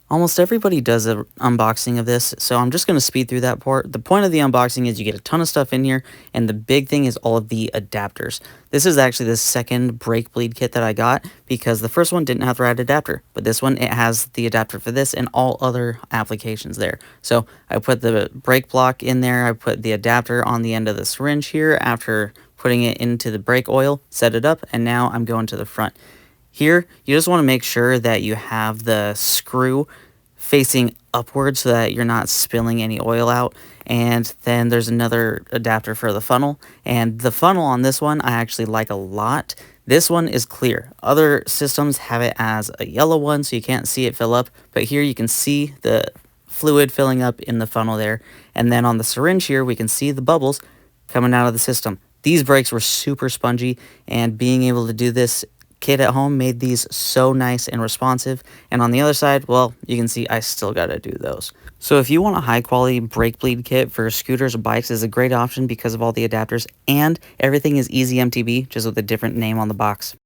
Almost everybody does an unboxing of this, so I'm just going to speed through that part. The point of the unboxing is you get a ton of stuff in here, and the big thing is all of the adapters. This is actually the second brake bleed kit that I got, because the first one didn't have the right adapter, but this one, it has the adapter for this and all other applications there. So I put the brake block in there, I put the adapter on the end of the syringe here after putting it into the brake oil, set it up, and now I'm going to the front. Here, you just want to make sure that you have the screw facing upwards so that you're not spilling any oil out. And then there's another adapter for the funnel. And the funnel on this one, I actually like a lot. This one is clear. Other systems have it as a yellow one, so you can't see it fill up. But here you can see the fluid filling up in the funnel there. And then on the syringe here, we can see the bubbles coming out of the system. These brakes were super spongy, and being able to do this kit at home made these so nice and responsive. And on the other side, well, you can see I still got to do those. So if you want a high quality brake bleed kit for scooters or bikes, is a great option because of all the adapters, and everything is EZmtb, just with a different name on the box.